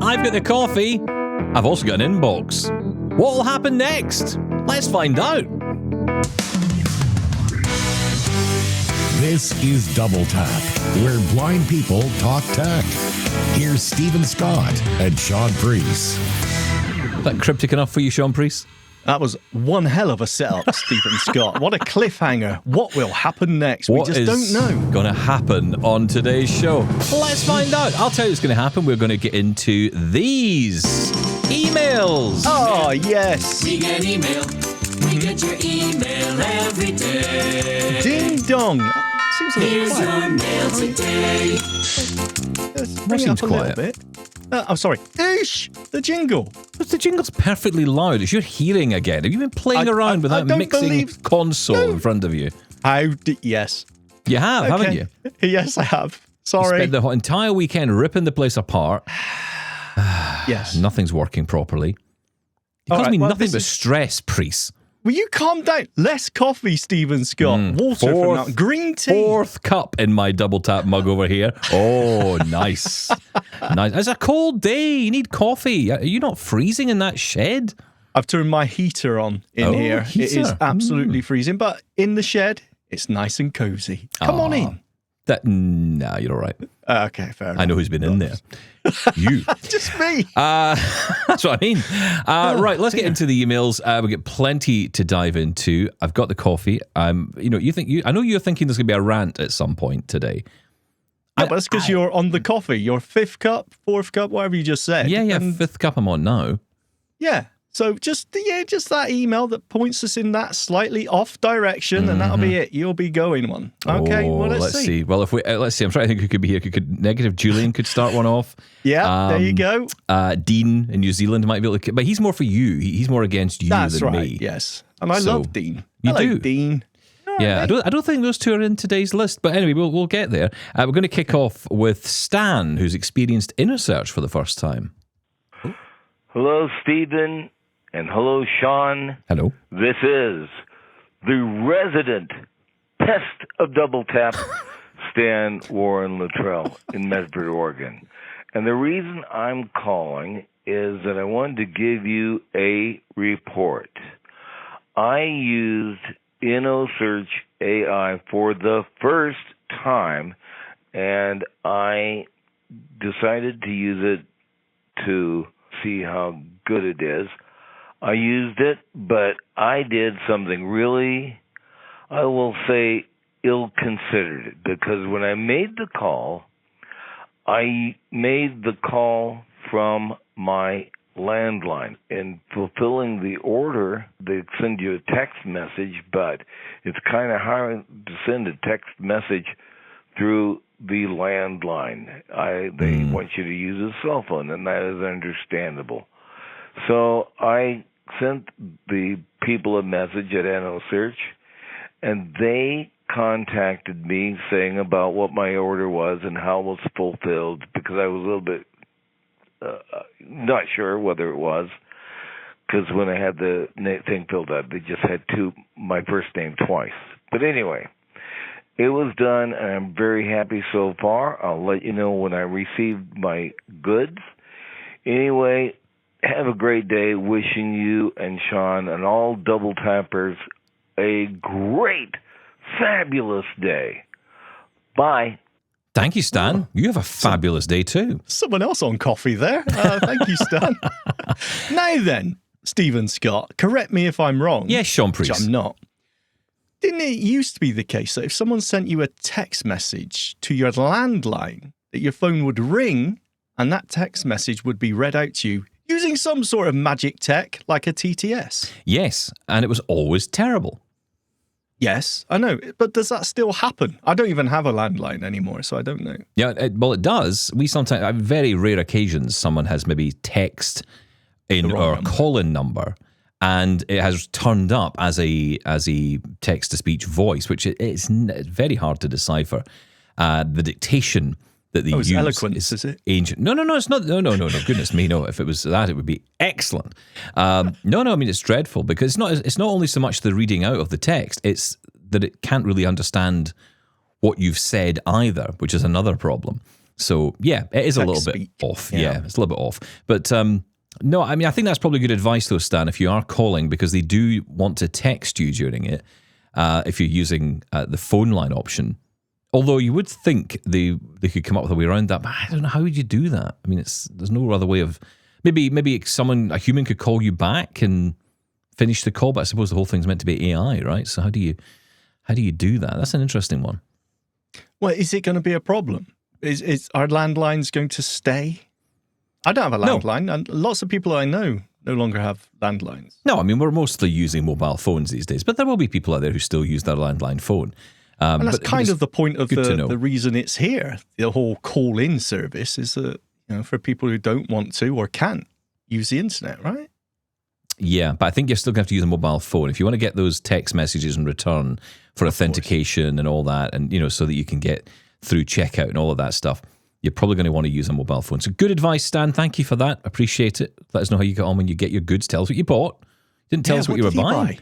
I've got the coffee. I've also got an inbox. What will happen next? Let's find out. This is Double Tap, where blind people talk tech. Here's Stephen Scott and Shaun Preece. Is that cryptic enough for you, Shaun Preece? That was one hell of a setup, Stephen Scott. What a cliffhanger. What will happen next? We just don't know. What's going to happen on today's show? Let's find out. I'll tell you what's going to happen. We're going to get into these emails. Oh, yes. We get email. We get your email every day. Ding dong. Seems a little Here's quiet. your mail today. Let's bring it seems up a little quiet. bit. I'm sorry. Oosh! The jingle. But the jingle's perfectly loud. It's your hearing again. Have you been playing around with I that don't mixing believe- console No. in front of you? Yes. You have, haven't you? Yes, I have. You Sorry. spent the entire weekend ripping the place apart. Yes. Nothing's working properly. It All caused right, me well, nothing this but is- stress, Preece. Will you calm down? Less coffee, Stephen Scott. Water from that. Green tea. Fourth cup in my double tap mug over here. Oh, nice. Nice. It's a cold day. You need coffee. Are you not freezing in that shed? I've turned my heater on in here. It is heater. absolutely freezing, but in the shed, it's nice and cozy. Come on in. Nah, you're all right. Okay, fair enough. I know who's been in there. You. Just me. That's what I mean. Right, let's get into the emails. We've got plenty to dive into. I've got the coffee. I know you're thinking there's going to be a rant at some point today. Yeah, but that's because you're on the coffee. Your fifth cup, fourth cup, whatever you just said. Yeah, And fifth cup I'm on now. yeah. So just that email that points us in that slightly off direction, and that'll be it. You'll be going one. Okay. Well, let's see. Well, if we let's see. I'm trying to think who could be here. Negative Julian could start one off. Yeah. There you go. Dean in New Zealand might be able to, but he's more for you. He's more against you That's than right. me. Yes. And I So, love Dean. you Hello, do. Dean. Yeah, I don't think those two are in today's list, but anyway, we'll get there. We're going to kick off with Stan, who's experienced inner search for the first time. Hello, Stephen, and hello, Shaun. Hello. This is the resident pest of Double Tap, Stan Warren Luttrell in Medford, Oregon. And the reason I'm calling is that I wanted to give you a report. I used InnoSearch AI for the first time, and I decided to use it to see how good it is. I used it, but I did something really, I will say, ill-considered, because when I made the call, I made the call from my landline. In fulfilling the order, they send you a text message, but it's kind of hard to send a text message through the landline. They want you to use a cell phone, and that is understandable. So I sent the people a message at InnoSearch, and they contacted me saying about what my order was and how it was fulfilled, because I was a little bit not sure whether it was, because when I had the thing filled out, they just had my first name twice. But anyway, it was done, and I'm very happy so far. I'll let you know when I receive my goods. Anyway, have a great day. Wishing you and Shaun and all double tappers a great, fabulous day. Bye. Thank you, Stan. You have a fabulous day too. Someone else on coffee there. Thank you, Stan. Now then, Stephen Scott, correct me if I'm wrong. Yes, Shaun Which Preece. I'm not. Didn't it used to be the case that if someone sent you a text message to your landline, that your phone would ring and that text message would be read out to you using some sort of magic tech like a TTS? Yes, and it was always terrible. Yes, I know. But does that still happen? I don't even have a landline anymore, so I don't know. Yeah, it does. We sometimes, on very rare occasions, someone has maybe text in wrong our number. call-in number, and it has turned up as a text-to-speech voice, which it's very hard to decipher. The dictation that they use eloquence, is it? ancient. No, it's not. No. Goodness me, no. If it was that, it would be excellent. No. I mean, it's dreadful because it's not only so much the reading out of the text; it's that it can't really understand what you've said either, which is another problem. So, yeah, it is a little bit Text-speak. off. Yeah, it's a little bit off. But no, I mean, I think that's probably good advice, though, Stan, if you are calling, because they do want to text you during it if you're using the phone line option. Although you would think they could come up with a way around that, but I don't know, how would you do that? I mean, there's no other way of... Maybe a human could call you back and finish the call, but I suppose the whole thing's meant to be AI, right? So how do you do that? That's an interesting one. Well, is it going to be a problem? Is our landlines going to stay? I don't have a landline, and lots of people I know no longer have landlines. No, I mean, we're mostly using mobile phones these days, but there will be people out there who still use their landline phone. And that's kind of the point of the reason it's here. The whole call-in service is that, for people who don't want to or can't use the internet, right? Yeah, but I think you're still going to have to use a mobile phone if you want to get those text messages in return for authentication and all that, and so that you can get through checkout and all of that stuff. You're probably going to want to use a mobile phone. So good advice, Stan. Thank you for that. Appreciate it. Let us know how you get on when you get your goods. Tell us what you bought. You didn't tell us what you were buying.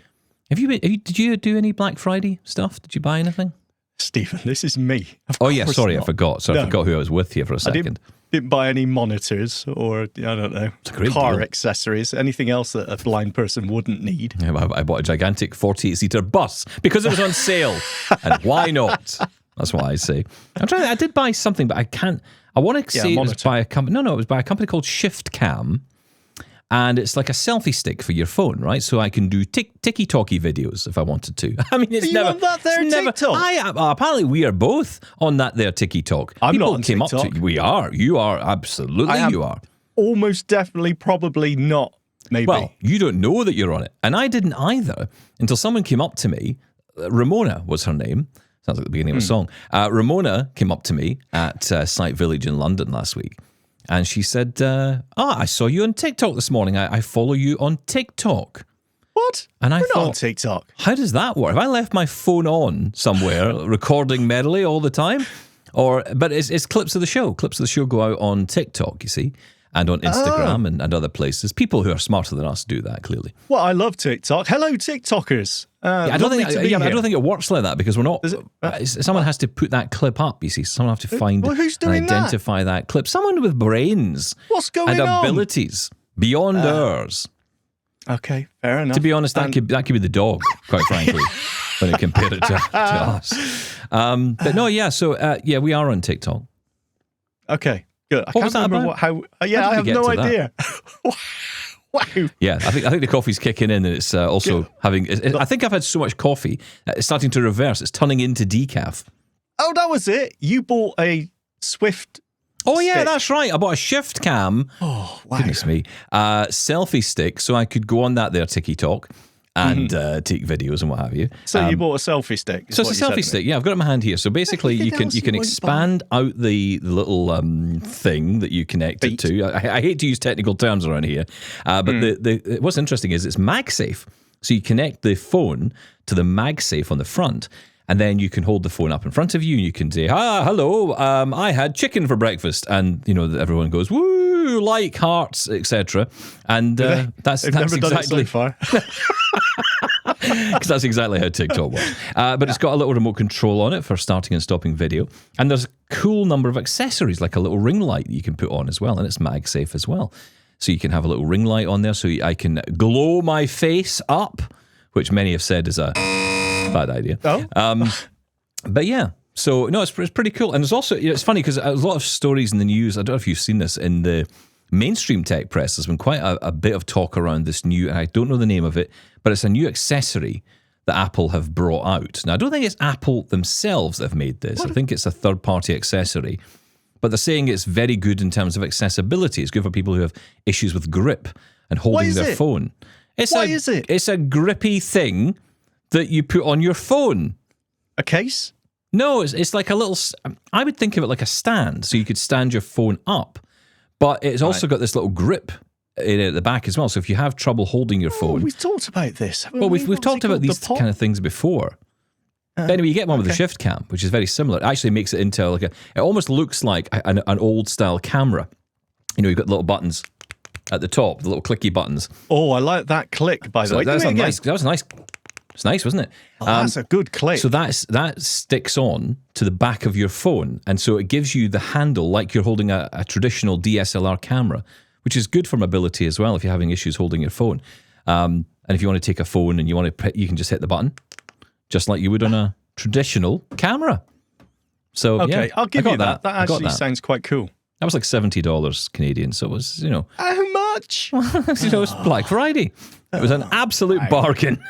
Did you do any Black Friday stuff? Did you buy anything? Stephen, this is me. Oh, yeah, sorry, I forgot. I forgot who I was with here for a second. I didn't buy any monitors or, I don't know, car accessories, anything else that a blind person wouldn't need. Yeah, I bought a gigantic 48-seater bus because it was on sale. And why not? That's what I say. I did buy something, but I can't. I want to say it was by a company. No, it was by a company called Shift Cam. And it's like a selfie stick for your phone, right? So I can do ticky-talky videos if I wanted to. I mean, it's on that there TikTok? Apparently, we are both on that there TikTok. I'm not on TikTok. We are. You are. Absolutely, you are. Almost definitely, probably not, maybe. Well, you don't know that you're on it. And I didn't either until someone came up to me. Ramona was her name. Sounds like the beginning of a song. Ramona came up to me at Sight Village in London last week. And she said, I saw you on TikTok this morning. I follow you on TikTok. What? And We're not on TikTok. How does that work? Have I left my phone on somewhere, recording medley all the time? But it's clips of the show. Clips of the show go out on TikTok, you see, and on Instagram and other places. People who are smarter than us do that, clearly. Well, I love TikTok. Hello, TikTokers. I don't think it works like that because we're not. Someone has to put that clip up. You see, someone has to find who's doing and identify that clip. Someone with brains. What's going on? And abilities beyond ours. Okay, fair enough. To be honest, that could be the dog, quite frankly, when you compare it to us. But no, yeah. So we are on TikTok. Okay, good. I can't remember how. I have no idea. Wow. Yeah, I think the coffee's kicking in, and it's also having. I think I've had so much coffee, it's starting to reverse. It's turning into decaf. Oh, that was it. You bought a Swift. Oh yeah, that's right. I bought a Shift Cam. Oh wow! Goodness me, selfie stick, so I could go on that there TikTok and take videos and what have you. So you bought a selfie stick. So it's a selfie stick. Yeah, I've got it in my hand here. So basically, you can expand out the little thing that you connect it to. I hate to use technical terms around here, but what's interesting is it's MagSafe. So you connect the phone to the MagSafe on the front. And then you can hold the phone up in front of you and you can say, hello, I had chicken for breakfast. And, everyone goes, woo, like hearts, etc. And that's never done exactly... it so far. Because that's exactly how TikTok works. But it's got a little remote control on it for starting and stopping video. And there's a cool number of accessories, like a little ring light that you can put on as well. And it's MagSafe as well. So you can have a little ring light on there so I can glow my face up, which many have said is a... bad idea. But yeah, so no, it's pretty cool. And there's also, it's funny because there's a lot of stories in the news. I don't know if you've seen this in the mainstream tech press. There's been quite a bit of talk around this new, and I don't know the name of it, but it's a new accessory that Apple have brought out. Now, I don't think it's Apple themselves that have made this. I think it's a third-party accessory. But they're saying it's very good in terms of accessibility. It's good for people who have issues with grip and holding their phone. Why is it? It's a grippy thing that you put on your phone. A case? No, it's like a little... I would think of it like a stand, so you could stand your phone up. But it's also got this little grip in it at the back as well. So if you have trouble holding your phone... We've talked about this. Well, we've talked about these kind of things before. But anyway, you get one with the Shift Cam, which is very similar. It actually makes it into like it almost looks like an old-style camera. You've got little buttons at the top, the little clicky buttons. Oh, I like that click, by the way. That was nice. It's nice, wasn't it? That's a good clip. So that sticks on to the back of your phone, and so it gives you the handle like you're holding a traditional DSLR camera, which is good for mobility as well if you're having issues holding your phone. And if you want to take a phone and you can just hit the button, just like you would on a traditional camera. So okay, yeah, I'll give you that. I That got actually sounds quite cool. That was like $70 Canadian, so it was, How much? it was Black Friday. It was an absolute bargain.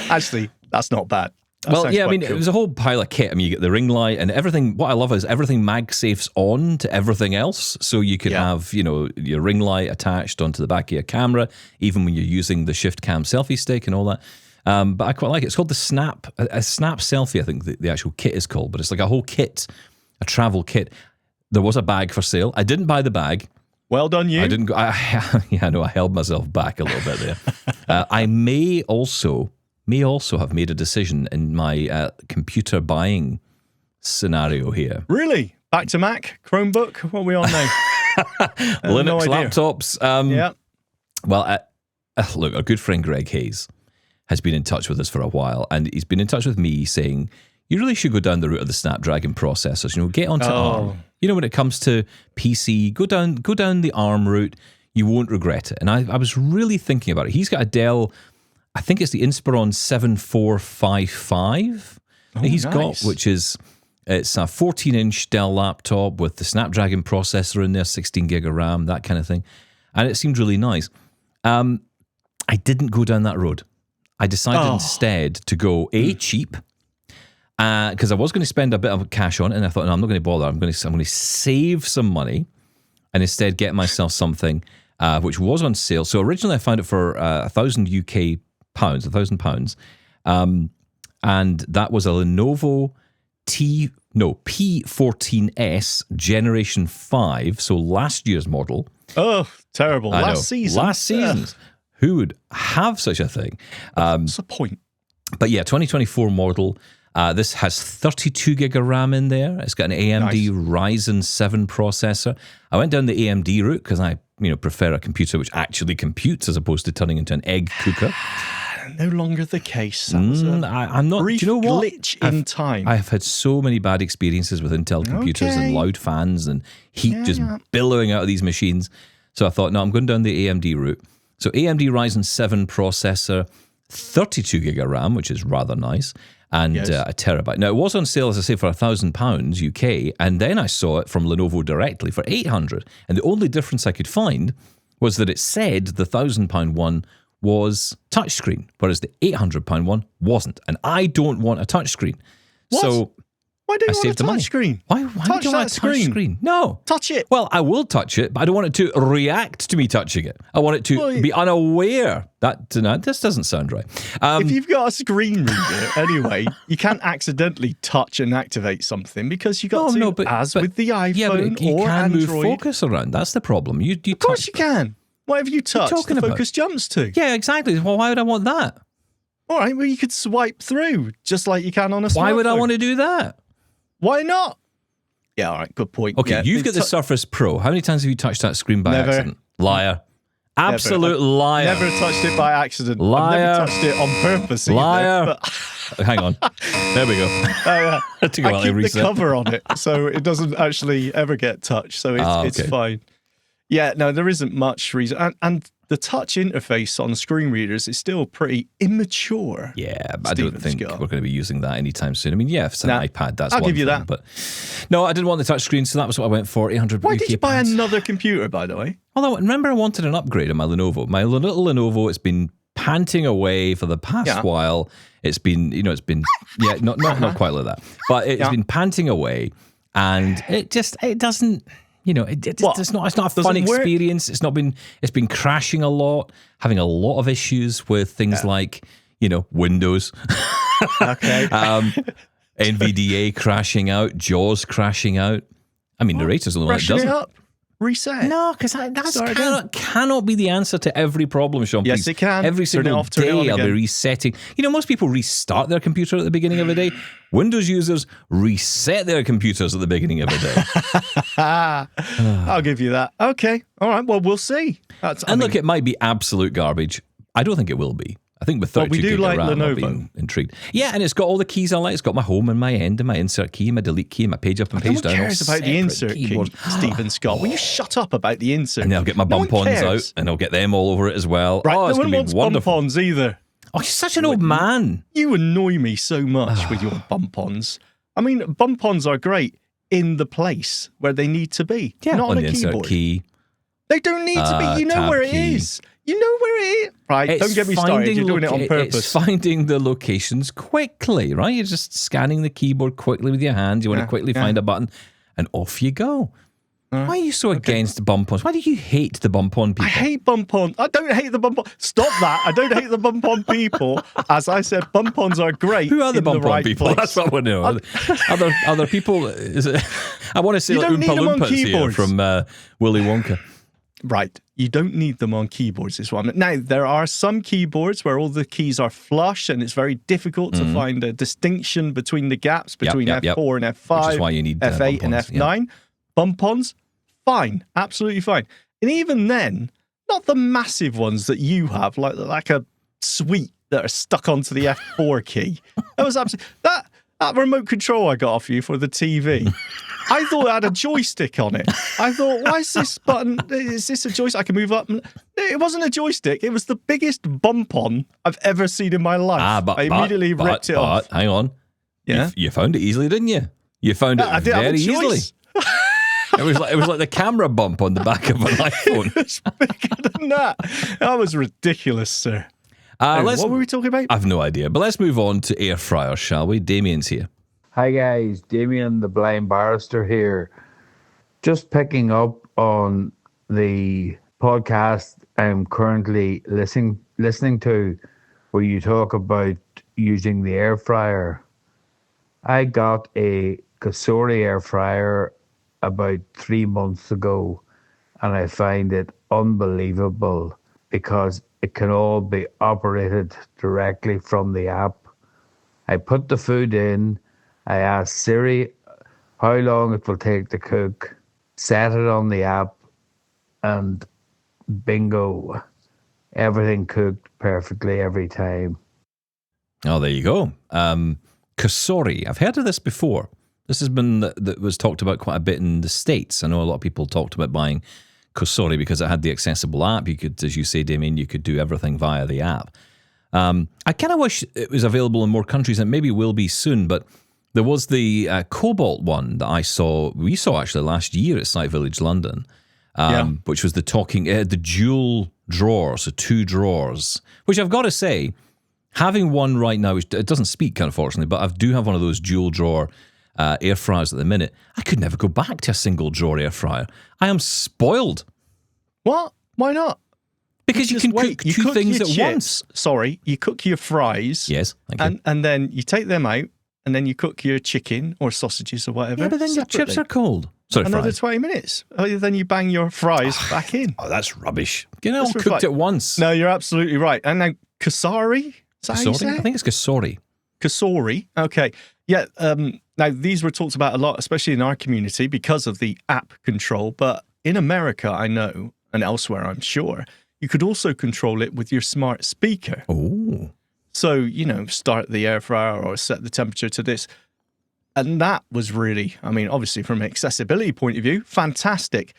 Actually, that's not bad. That Well, sounds yeah, I quite mean, cool. it was a whole pile of kit. I mean, you get the ring light and everything. What I love is everything MagSafe's on to everything else. So you could have, your ring light attached onto the back of your camera, even when you're using the Shift Cam selfie stick and all that. But I quite like it. It's called the Snap, a Snap Selfie, I think the actual kit is called. But it's like a whole kit, a travel kit. There was a bag for sale. I didn't buy the bag. Well done, you. I didn't go. I held myself back a little bit there. I may also have made a decision in my computer buying scenario here. Really? Back to Mac? Chromebook? What are we on now? Linux no idea. laptops. Yeah. Well, look, our good friend Greg Hayes has been in touch with us for a while, and he's been in touch with me saying, you really should go down the route of the Snapdragon processors. Get onto ARM. When it comes to PC, go down the ARM route. You won't regret it. And I was really thinking about it. He's got a Dell, I think it's the Inspiron 7455 he's got, which is, it's a 14-inch Dell laptop with the Snapdragon processor in there, 16 gig of RAM, that kind of thing. And it seemed really nice. I didn't go down that road. I decided instead to go cheap, because I was going to spend a bit of cash on it, and I thought, no, I'm not going to bother. I'm going to save some money, and instead get myself something which was on sale. So originally I found it for £1,000, and that was a Lenovo P14S Generation 5, so last year's model. Oh, terrible. I know. Last season's. Who would have such a thing? What's the point? But yeah, 2024 model. This has 32 gig of RAM in there. It's got an AMD Ryzen 7 processor. I went down the AMD route because I prefer a computer which actually computes as opposed to turning into an egg cooker. No longer the case. That was I'm not. brief Do you know what? glitch in time. I've had so many bad experiences with Intel computers and loud fans and heat just billowing out of these machines. So I thought, no, I'm going down the AMD route. So AMD Ryzen 7 processor, 32 gig of RAM, which is rather nice, and a terabyte. Now, it was on sale, as I say, for £1,000 UK, and then I saw it from Lenovo directly for £800. And the only difference I could find was that it said the £1,000 one was touchscreen, whereas the £800 one wasn't. And I don't want a touchscreen. What? So Why do you I want saved a the money. touch screen? Why Touch do you want that a touch screen? No. Touch it. Well, I will touch it, but I don't want it to react to me touching it. I want it to be unaware. This doesn't sound right. If you've got a screen reader, anyway, you can't accidentally touch and activate something because you got with the iPhone you or can Android. move focus around. That's the problem. Of course you can. Whatever you touch, talking the about? focus jumps to. Yeah, exactly. Well, why would I want that? All right, well, you could swipe through just like you can on a smartphone. Why would I want to do that? Why not? Yeah, all right, good point. Okay, yeah, you've got the Surface Pro. How many times have you touched that screen by Never. accident? Liar. Absolute liar. Never touched it by accident. Liar. I've never touched it on purpose either, Liar. but Hang on. There we go. I Took a while to keep the reset. cover on it, so it doesn't actually ever get touched. So it's okay. fine. Yeah, no, there isn't much reason. And the touch interface on screen readers is still pretty immature. Yeah, but I don't think we're going to be using that anytime soon. I mean, yeah, if it's an iPad, that's I'll one give you thing, that. But no, I didn't want the touchscreen, so that was what I went for. 800 Why UK did you buy pounds. another computer, by the way? Although, remember, I wanted an upgrade on my Lenovo. My little Lenovo, it's been panting away for the past while. It's been, not quite like that, but it's been panting away, and it doesn't. It's not a fun experience. It's been crashing a lot, having a lot of issues with things like, Windows. Okay. NVDA crashing out, JAWS crashing out. I mean, Narrator's the only one that doesn't. It up. Reset. No, because that cannot be the answer to every problem, Shaun Yes, Preece. it can. Every Turn it single off, turn it day on I'll be again. resetting. Most people restart their computer at the beginning of a day. Windows users reset their computers at the beginning of a day. I'll give you that. Okay. All right. Well, we'll see. Look, it might be absolute garbage. I don't think it will be. I think with 32 we do gig like of RAM, I've Lenovo. been intrigued. Yeah, and it's got all the keys I like. It's got my home and my end and my insert key and my delete key and my page up and No page one down. cares all about the insert separate keyboards. key, Stephen Scott. Will you shut up about the insert? And then I'll get my No one bump-ons cares. out and I'll get them all over it as well. Right, oh, it's no going one to wants be wonderful. bump-ons either. Oh, you're such an old man. You annoy me so much with your bump-ons. I mean, bump-ons are great in the place where they need to be, not on on the a insert keyboard. key. They don't need to be. You know tab where it key. is. You know where it is. Right, don't get me started. You're doing it on purpose. It's finding the locations quickly, right? You're just scanning the keyboard quickly with your hand. You want to quickly find a button, and off you go. Why are you so against bump-ons? Why do you hate the bump-on people? I hate bump-on. I don't hate the bump-on. Stop that. I don't hate the bump-on people. As I said, bump-ons are great. Who are the in bump-on right people? place. That's what I want to know. Other people. Is it, I want to say You like don't need Oompa them on Loompas here keyboards. from Willy Wonka. Right. You don't need them on keyboards, is what I'm... Now, there are some keyboards where all the keys are flush and it's very difficult to find a distinction between the gaps between F4 and F5, Which is why you need F8 and bump-ons, F9. Bump-ons, fine. Absolutely fine. And even then, not the massive ones that you have, like a suite that are stuck onto the F4 key. That was absolutely... That remote control I got off you for the TV, I thought it had a joystick on it. I thought, why is this button? Is this a joystick? I can move up. It wasn't a joystick. It was the biggest bump-on I've ever seen in my life. I immediately ripped it off. Hang on. Yeah? You found it easily, didn't you? You found it I didn't have a very easily. choice. It was like the camera bump on the back of an iPhone. It's bigger than that. That was ridiculous, sir. What were we talking about? I've no idea, but let's move on to air fryers, shall we? Damien's here. Hi guys, Damien the Blind Barrister here. Just picking up on the podcast I'm currently listening to where you talk about using the air fryer. I got a Cosori air fryer about 3 months ago and I find it unbelievable because it can all be operated directly from the app. I put the food in, I asked Siri how long it will take to cook, set it on the app, and bingo, everything cooked perfectly every time. Oh, there you go. Cosori. I've heard of this before. This has been that was talked about quite a bit in the States. I know a lot of people talked about buying Cosori because it had the accessible app. You could, as you say, Damien, you could do everything via the app. I kind of wish it was available in more countries, and maybe will be soon, but there was the Cobalt one that we saw actually last year at Site Village London, which was the dual drawer, so 2 drawers, which I've got to say, having one right now, it doesn't speak unfortunately, but I do have one of those dual drawer air fryers at the minute. I could never go back to a single drawer air fryer. I am spoiled. What? Why not? Because you can cook two things at once. Sorry, you cook your fries. Yes, thank you. And then you take them out, and then you cook your chicken or sausages or whatever. Yeah, but then your chips are cold. Sorry, Another fries. 20 minutes. Then you bang your fries back in. Oh, that's rubbish. Get it all That's cooked at once. No, you're absolutely right. And now, Cosari? Is that how you say I it? think it's Cosori. Cosori. Okay. Yeah. Now, these were talked about a lot, especially in our community, because of the app control. But in America, I know, and elsewhere, I'm sure, you could also control it with your smart speaker. Oh. So, start the air fryer or set the temperature to this. And that was really, obviously from an accessibility point of view, fantastic.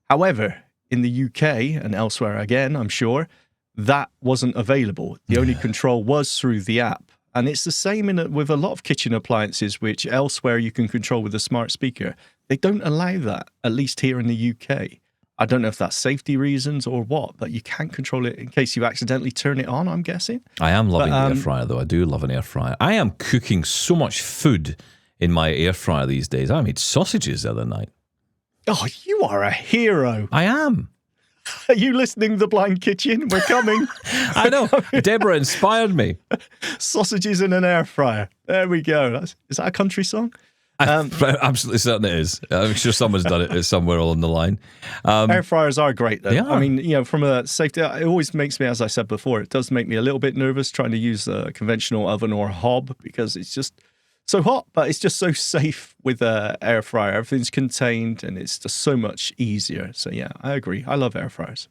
However, in the UK and elsewhere again, I'm sure, that wasn't available. The only control was through the app. And it's the same with a lot of kitchen appliances, which elsewhere you can control with a smart speaker. They don't allow that, at least here in the UK. I don't know if that's safety reasons or what, but you can't control it in case you accidentally turn it on, I'm guessing. I am loving the air fryer, though. I do love an air fryer. I am cooking so much food in my air fryer these days. I made sausages the other night. Oh, you are a hero. I am. Are you listening to The Blind Kitchen? We're coming. I know. Deborah inspired me. Sausages in an air fryer. There we go. Is that a country song? I'm absolutely certain it is. I'm sure someone's done it somewhere along the line. Air fryers are great, though. They are. From a safety, it always makes me, as I said before, it does make me a little bit nervous trying to use a conventional oven or hob because it's just so hot, but it's just so safe with an air fryer. Everything's contained and it's just so much easier. So, yeah, I agree. I love air fryers.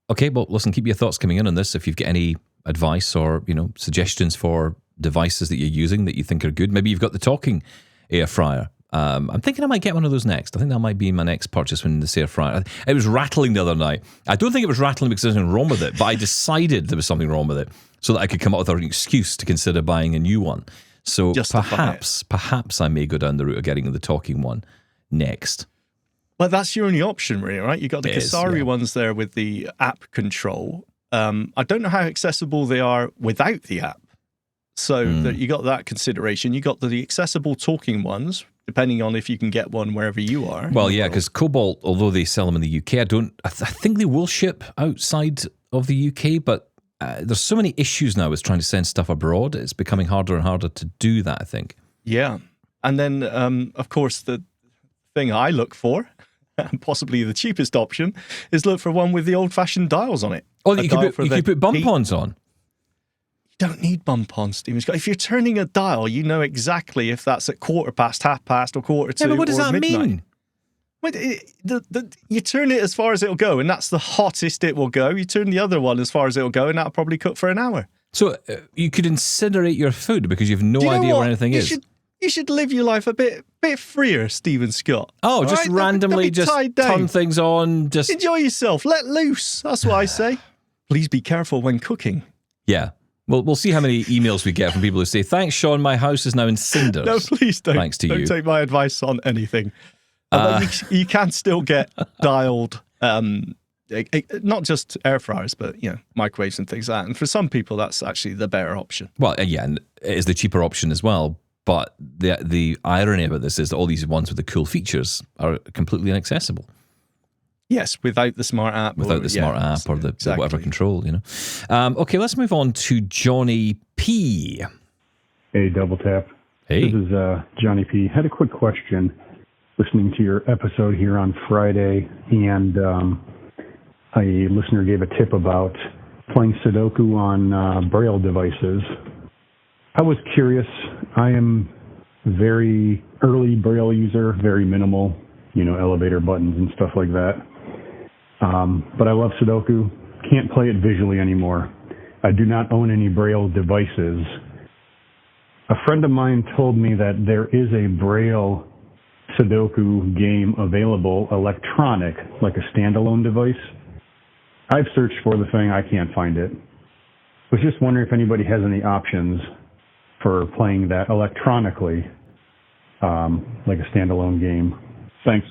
Okay, well, listen, keep your thoughts coming in on this. If you've got any advice or, suggestions for devices that you're using that you think are good. Maybe you've got the talking air fryer. I'm thinking I might get one of those next. I think that might be my next purchase when this air fryer. It was rattling the other night. I don't think it was rattling because there's anything wrong with it, but I decided there was something wrong with it so that I could come up with an excuse to consider buying a new one. So perhaps I may go down the route of getting the talking one next. Well, that's your only option, really, right? You've got the Kasari ones there with the app control. I don't know how accessible they are without the app. So you got that consideration. You got the accessible talking ones, depending on if you can get one wherever you are. Well, yeah, because Cobalt, although they sell them in the UK, I think they will ship outside of the UK, but there's so many issues now with trying to send stuff abroad. It's becoming harder and harder to do that, I think. Yeah. And then, of course, the thing I look for, and possibly the cheapest option, is look for one with the old-fashioned dials on it. Oh, you can put bump-ons on. You don't need bump-ons, Stephen Scott. If you're turning a dial, you know exactly if that's at 1:15, 1:30, or 1:45. Yeah, but what does that midnight. mean? You turn it as far as it'll go, and that's the hottest it will go. You turn the other one as far as it'll go, and that'll probably cook for an hour. So you could incinerate your food because you have no idea where anything is. You should live your life a bit freer, Stephen Scott. Oh, just randomly just turn things on. Just enjoy yourself. Let loose. That's what I say. Please be careful when cooking. Yeah. Well, we'll see how many emails we get from people who say, "Thanks, Shaun, my house is now in cinders." No, please don't. Thanks to you. Don't take my advice on anything. You can still get dialed, not just air fryers, but microwaves and things like that. And for some people, that's actually the better option. Well, yeah, and it is the cheaper option as well. But the irony about this is that all these ones with the cool features are completely inaccessible. Yes, without the smart app. Or the whatever control, Okay, let's move on to Johnny P. Hey, Double Tap. Hey. This is Johnny P. Had a quick question listening to your episode here on Friday, and a listener gave a tip about playing Sudoku on Braille devices. I was curious. I am very early Braille user, very minimal, elevator buttons and stuff like that. But I love Sudoku. Can't play it visually anymore. I do not own any Braille devices. A friend of mine told me that there is a Braille Sudoku game available, electronic, like a standalone device. I've searched for the thing. I can't find it. Was just wondering if anybody has any options for playing that electronically, like a standalone game. Thanks.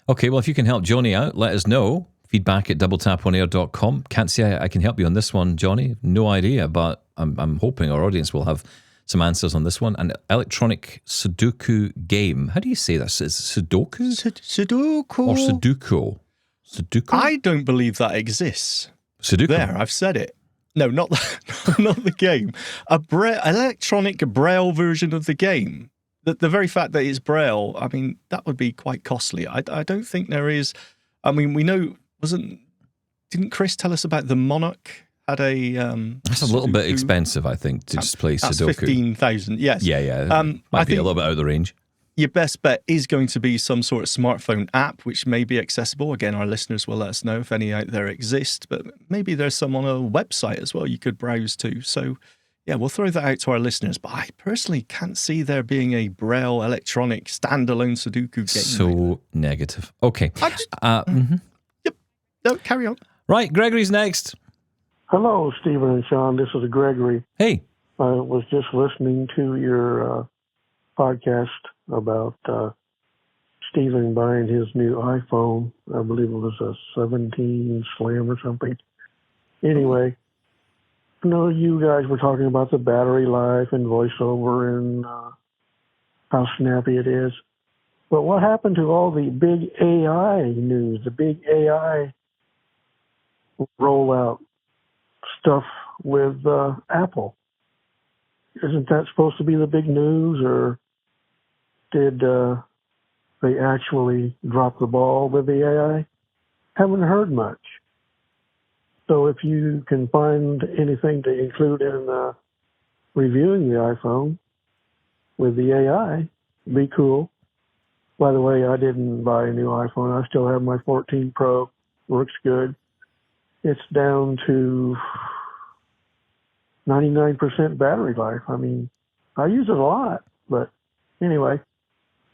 Okay, well, if you can help Johnny out, let us know. Feedback at doubletaponair.com. Can't say I can help you on this one, Johnny. No idea, but I'm hoping our audience will have some answers on this one. An electronic Sudoku game. How do you say that? Is it Sudoku? Sudoku. Or Sudoku? Sudoku? I don't believe that exists. Sudoku. There, I've said it. No, not the game. Electronic Braille version of the game. The very fact that it's Braille, I mean, that would be quite costly. I don't think there is. I mean, we know, didn't Chris tell us about the Monarch had a... That's a little bit expensive, I think, to just play Sudoku. That's 15,000, yes. Yeah. Might be a little bit out of the range. Your best bet is going to be some sort of smartphone app, which may be accessible. Again, our listeners will let us know if any out there exist, but maybe there's some on a website as well you could browse to. So, yeah, we'll throw that out to our listeners. But I personally can't see there being a Braille electronic standalone Sudoku game. So negative. Okay. Yep. No, carry on. Right, Gregory's next. Hello, Stephen and Shaun. This is Gregory. Hey. I was just listening to your podcast about Stephen buying his new iPhone. I believe it was a 17 Slim or something. Anyway, I know you guys were talking about the battery life and voiceover and how snappy it is. But what happened to all the big AI news, the big AI rollout stuff with Apple? Isn't that supposed to be the big news, or did they actually drop the ball with the AI? Haven't heard much. So if you can find anything to include in reviewing the iPhone with the AI, be cool. By the way, I didn't buy a new iPhone. I still have my 14 Pro. Works good. it's down to 99% battery life. I mean, I use it a lot, but anyway,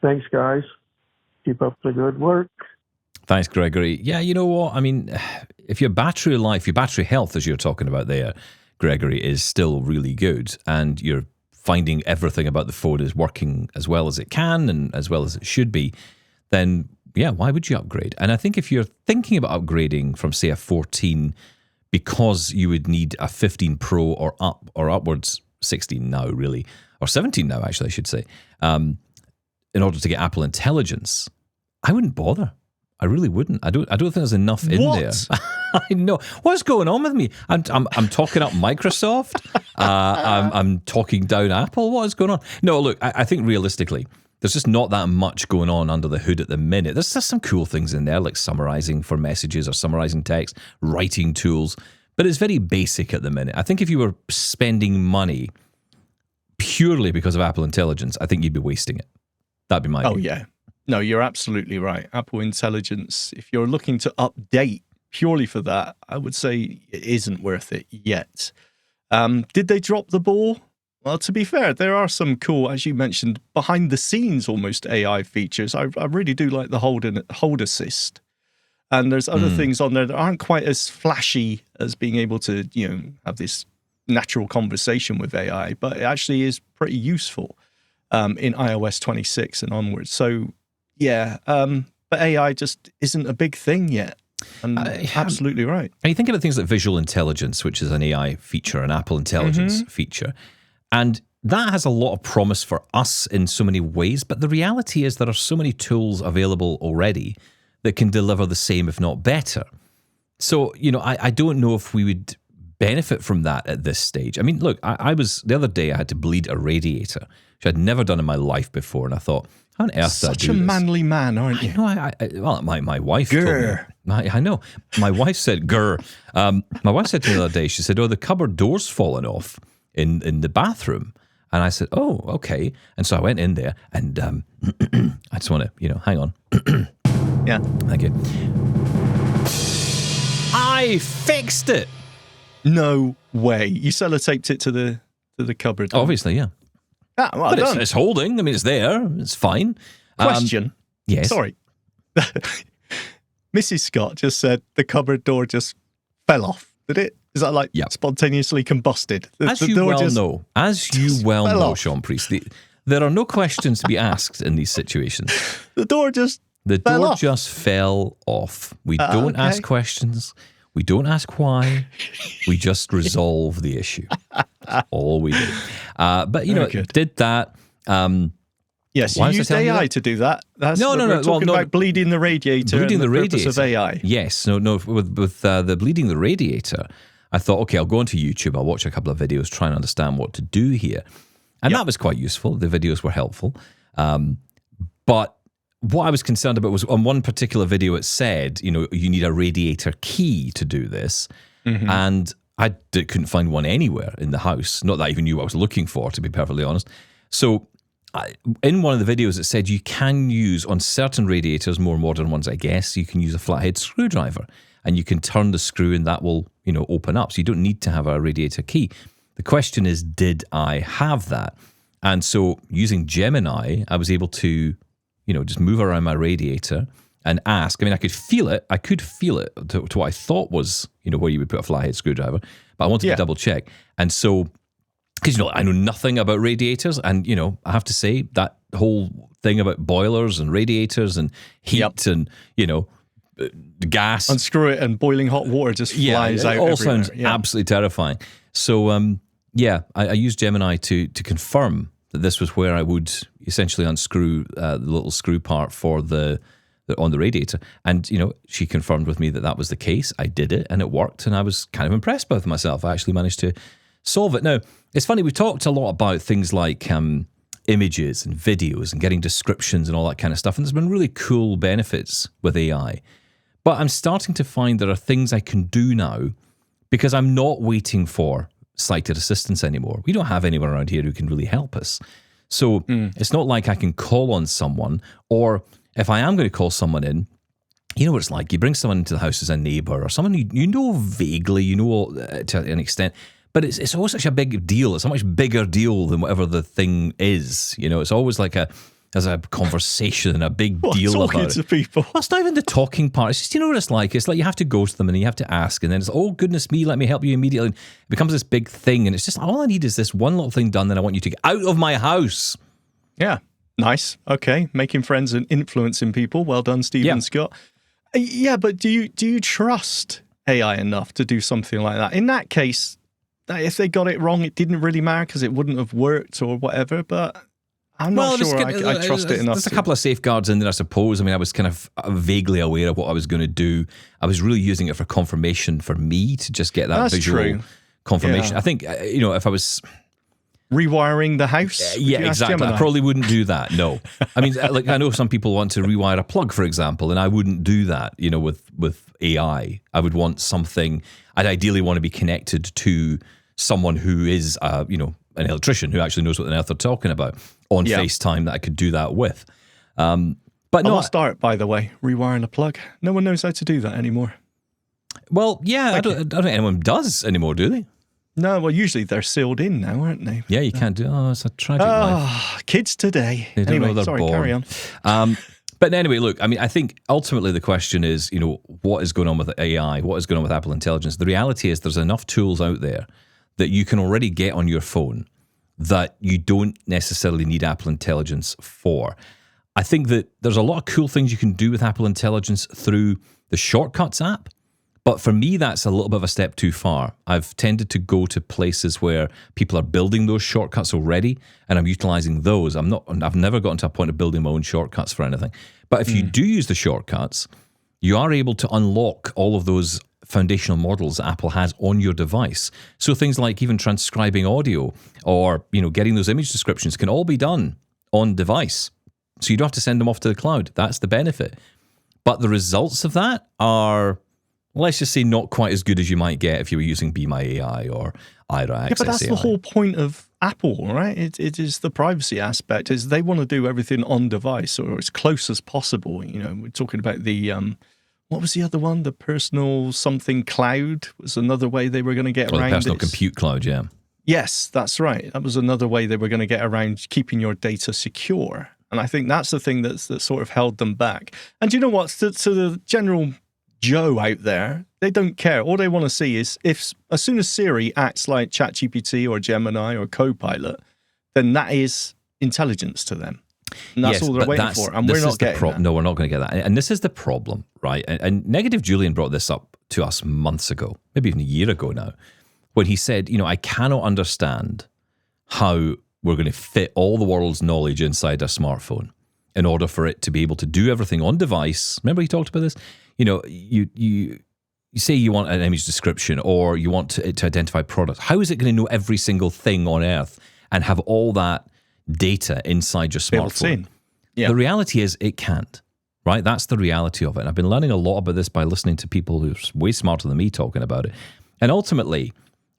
thanks, guys. Keep up the good work. Thanks, Gregory. Yeah, you know what? I mean, if your battery life, your battery health, as you're talking about there, Gregory, is still really good, and you're finding everything about the phone is working as well as it can and as well as it should be, then yeah, why would you upgrade? And I think if you're thinking about upgrading from, say, a 14 because you would need a 15 Pro or upwards, 16 now really, or 17 now actually I should say, in order to get Apple Intelligence, I wouldn't bother. I really wouldn't. I don't think there's enough in there. I know. What's going on with me? I'm talking up Microsoft. I'm talking down Apple. What is going on? No, look, I think realistically, there's just not that much going on under the hood at the minute. There's just some cool things in there, like summarizing for messages or summarizing text, writing tools, but it's very basic at the minute. I think if you were spending money purely because of Apple Intelligence, I think you'd be wasting it. That'd be my view. Oh, yeah. No, you're absolutely right. Apple Intelligence, if you're looking to update purely for that, I would say it isn't worth it yet. Did they drop the ball? Well, to be fair, there are some cool, as you mentioned, behind the scenes almost AI features. I really do like the hold assist. And there's other things on there that aren't quite as flashy as being able to, have this natural conversation with AI, but it actually is pretty useful in iOS 26 and onwards. So, yeah, but AI just isn't a big thing yet. And absolutely right. And you think about things like visual intelligence, which is an AI feature, an Apple Intelligence feature. And that has a lot of promise for us in so many ways. But the reality is there are so many tools available already that can deliver the same, if not better. So, I don't know if we would benefit from that at this stage. I mean, look, I was, the other day I had to bleed a radiator, which I'd never done in my life before. And I thought, how on earth did I do this? Such a manly man, aren't you? I know. Well, my wife told me. I know. My wife said, grr. My wife said to me the other day, she said, the cupboard door's fallen off in the bathroom. And I said, oh, okay. And so I went in there and I just want to, hang on. Yeah. Thank you. I fixed it. No way. You sellotaped it to the cupboard. Obviously, yeah. Ah, well but done. it's holding. I mean, it's there. It's fine. Question. Yes. Sorry. Mrs. Scott just said the cupboard door just fell off. Did it? Is that like spontaneously combusted? As you well know, Shaun Preece, there are no questions to be asked in these situations. The door just fell off. We don't ask questions. We don't ask why. We just resolve the issue. That's all we do. But, did that. Yes, you used AI to do that. No. We're talking about bleeding the radiator. Bleeding the radiator of AI. Yes. No. With the bleeding the radiator, I thought, okay, I'll go onto YouTube. I'll watch a couple of videos, try and understand what to do here. And that was quite useful. The videos were helpful. But what I was concerned about was on one particular video, it said, you need a radiator key to do this. And I couldn't find one anywhere in the house. Not that I even knew what I was looking for, to be perfectly honest. So in one of the videos, it said you can use, on certain radiators, more modern ones, I guess, you can use a flathead screwdriver and you can turn the screw and that will, open up. So you don't need to have a radiator key. The question is, did I have that? And so using Gemini, I was able to, just move around my radiator and ask. I mean, I could feel it. To what I thought was, where you would put a flathead screwdriver, but I wanted to double check. And so, because, I know nothing about radiators, and, I have to say that whole thing about boilers and radiators and heat and, gas. Unscrew it and boiling hot water just flies out. It all sounds absolutely terrifying. So, I used Gemini to confirm that this was where I would essentially unscrew the little screw part for on the radiator. And, she confirmed with me that was the case. I did it and it worked. And I was kind of impressed with myself. I actually managed to solve it. Now, it's funny, we've talked a lot about things like images and videos and getting descriptions and all that kind of stuff. And there's been really cool benefits with AI. But I'm starting to find there are things I can do now because I'm not waiting for sighted assistance anymore. We don't have anyone around here who can really help us. So it's not like I can call on someone, or if I am going to call someone in, you know what it's like. You bring someone into the house as a neighbour or someone you know vaguely, you know to an extent, but it's always such a big deal. It's a much bigger deal than whatever the thing is. You know, it's always like there's a conversation and a big deal talking about to it. people. Well, it's not even the talking part. It's just, you know what it's like? It's like you have to go to them and you have to ask, and then it's, oh, goodness me, let me help you immediately. And it becomes this big thing, and it's just, all I need is this one little thing done, then I want you to get out of my house. Yeah. Nice. Okay. Making friends and influencing people. Well done, Stephen Scott. Yeah, but do you trust AI enough to do something like that? In that case, if they got it wrong, it didn't really matter because it wouldn't have worked or whatever, but I'm not sure I trust it enough. There's a couple of safeguards in there, I suppose. I mean, I was kind of vaguely aware of what I was going to do. I was really using it for confirmation for me to just get that visual confirmation. Yeah. I think, if I was rewiring the house. Yeah, exactly. I probably wouldn't do that. No. I mean, like, I know some people want to rewire a plug, for example, and I wouldn't do that, with AI. I would want something, I'd ideally want to be connected to someone who is, an electrician who actually knows what on earth they're talking about on FaceTime that I could do that with. But no. Lost art, by the way, rewiring a plug. No one knows how to do that anymore. Well, yeah, I don't think anyone does anymore, do they? No, well, usually they're sealed in now, aren't they? Yeah, you can't do. Oh, it's a tragic life. Kids today. They don't know they're born. Carry on. But anyway, look, I mean, I think ultimately the question is, what is going on with AI? What is going on with Apple Intelligence? The reality is there's enough tools out there that you can already get on your phone that you don't necessarily need Apple Intelligence for. I think that there's a lot of cool things you can do with Apple Intelligence through the Shortcuts app. But for me, that's a little bit of a step too far. I've tended to go to places where people are building those shortcuts already, and I'm utilizing those. I've never gotten to a point of building my own shortcuts for anything. But if you do use the shortcuts, you are able to unlock all of those foundational models that Apple has on your device. So things like even transcribing audio or, getting those image descriptions can all be done on device. So you don't have to send them off to the cloud. That's the benefit. But the results of that are, let's just say, not quite as good as you might get if you were using Be My AI or Ira Access. Yeah, but that's AI. the whole point of Apple, right? It is the privacy aspect. Is they want to do everything on device or as close as possible. We're talking about the what was the other one? The personal something cloud was another way they were going to get around the personal this. compute cloud, yeah. Yes, that's right. That was another way they were going to get around keeping your data secure. And I think that's the thing that sort of held them back. And you know what? To the general Joe out there, they don't care. All they want to see is as soon as Siri acts like ChatGPT or Gemini or Copilot, then that is intelligence to them. And that's all they're waiting for. And we're not getting that. No, we're not going to get that. And this is the problem, right? And Negative Julian brought this up to us months ago, maybe even a year ago now, when he said, I cannot understand how we're going to fit all the world's knowledge inside a smartphone in order for it to be able to do everything on device. Remember he talked about this? You say you want an image description or you want to identify products. How is it going to know every single thing on earth and have all that data inside your smartphone? Yeah. The reality is it can't, right? That's the reality of it. And I've been learning a lot about this by listening to people who's way smarter than me talking about it. And ultimately,